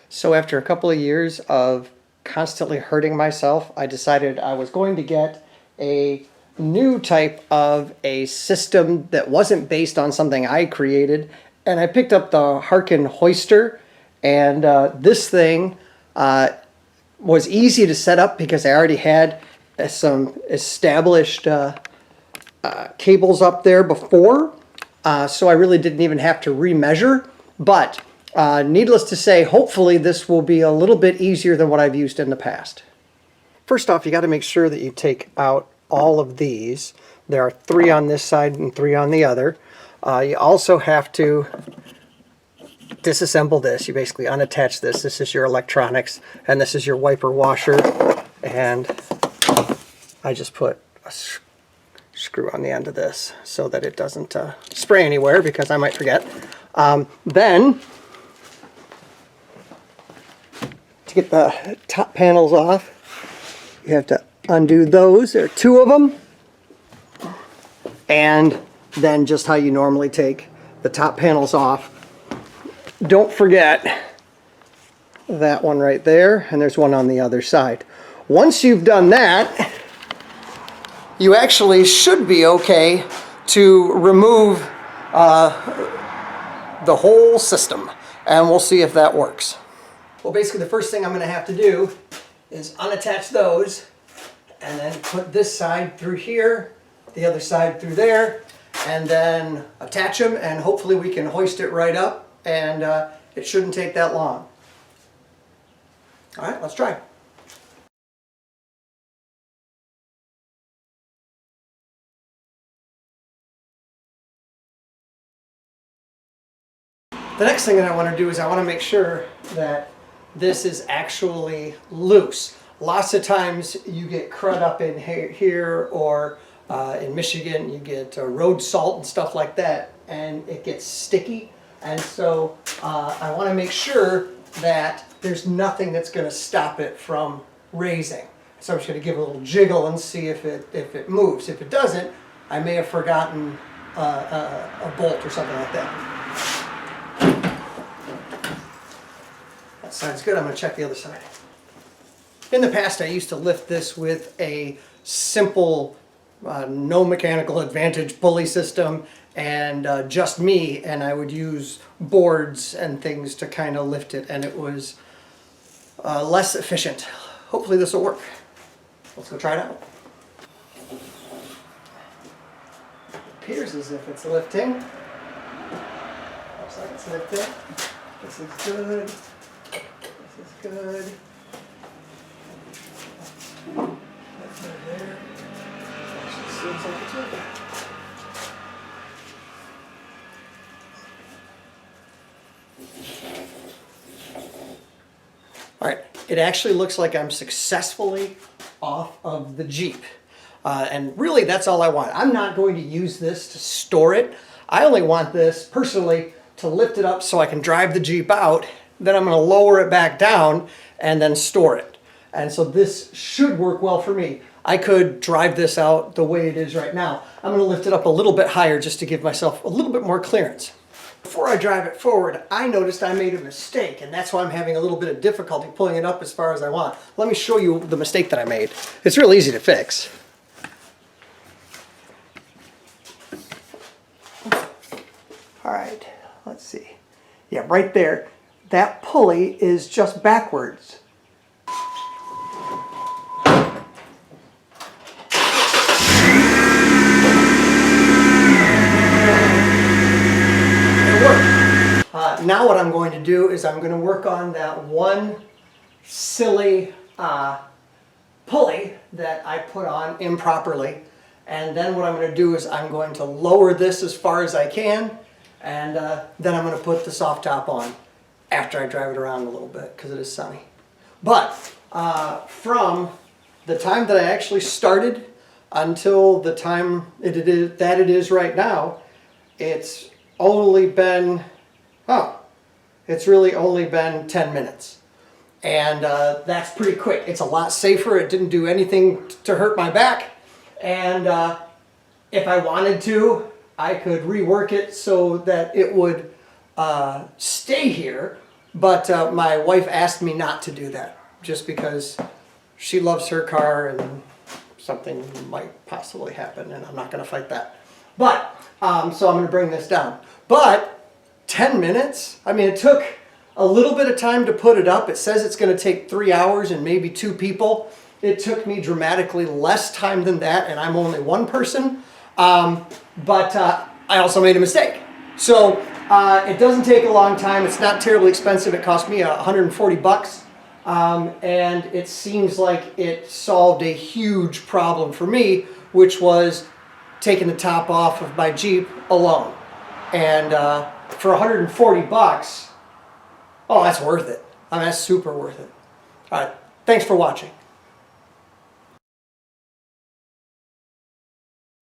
So after a couple of years of constantly hurting myself, I decided I was going to get a new type of a system that wasn't based on something I created. And I picked up the Harken Hoister, and this thing was easy to set up because I already had some established cables up there before, so I really didn't even have to remeasure. But needless to say, hopefully this will be a little bit easier than what I've used in the past. First off, you got to make sure that you take out all of these. There are 3 on this side and 3 on the other. You also have to disassemble this. You basically unattach this. This is your electronics, and this is your wiper washer. And I just put a screw on the end of this so that it doesn't spray anywhere, because I might forget. Then, to get the top panels off, you have to undo those. There are 2 of them. And then just how you normally take the top panels off. Don't forget that one right there, and there's one on the other side. Once you've done that, you actually should be okay to remove the whole system, and we'll see if that works. Well, basically the first thing I'm going to have to do is unattach those, and then put this side through here, the other side through there, and then attach them, and hopefully we can hoist it right up, and it shouldn't take that long. All right, let's try. The next thing that I want to do is I want to make sure that this is actually loose. Lots of times you get crud up in here, or in Michigan you get road salt and stuff like that, and it gets sticky. And so I want to make sure that there's nothing that's going to stop it from raising. So I'm just going to give it a little jiggle and see if it moves. If it doesn't, I may have forgotten a bolt or something like that. That side's good. I'm going to check the other side. In the past, I used to lift this with a simple, no mechanical advantage pulley system, and just me, and I would use boards and things to kind of lift it, and it was less efficient. Hopefully this will work. Let's go try it out. Appears as if it's lifting. Looks like it's lifting. This is good. This is good. That's right there. Actually seems like it's working. All right, it actually looks like I'm successfully off of the Jeep. And really, that's all I want. I'm not going to use this to store it. I only want this, personally, to lift it up so I can drive the Jeep out. Then I'm going to lower it back down and then store it. And so this should work well for me. I could drive this out the way it is right now. I'm going to lift it up a little bit higher just to give myself a little bit more clearance. Before I drive it forward, I noticed I made a mistake, and that's why I'm having a little bit of difficulty pulling it up as far as I want. Let me show you the mistake that I made. It's real easy to fix. All right, let's see. Yeah, right there. That pulley is just backwards. Now what I'm going to do is I'm going to work on that one silly pulley that I put on improperly. And then what I'm going to do is I'm going to lower this as far as I can, and then I'm going to put the soft top on after I drive it around a little bit because it is sunny. But from the time that I actually started until the time it is right now, it's only been, it's really only been 10 minutes. And that's pretty quick. It's a lot safer. It didn't do anything to hurt my back. And if I wanted to, I could rework it so that it would stay here. But my wife asked me not to do that, just because she loves her car and something might possibly happen, and I'm not going to fight that. But, so I'm going to bring this down. But 10 minutes? I mean, it took a little bit of time to put it up. It says it's going to take 3 hours and maybe 2 people. It took me dramatically less time than that, and I'm only one person. But I also made a mistake. So it doesn't take a long time. It's not terribly expensive. It cost me 140 bucks. And it seems like it solved a huge problem for me, which was taking the top off of my Jeep alone. And for 140 bucks, oh, that's worth it. I mean, that's super worth it. All right, thanks for watching.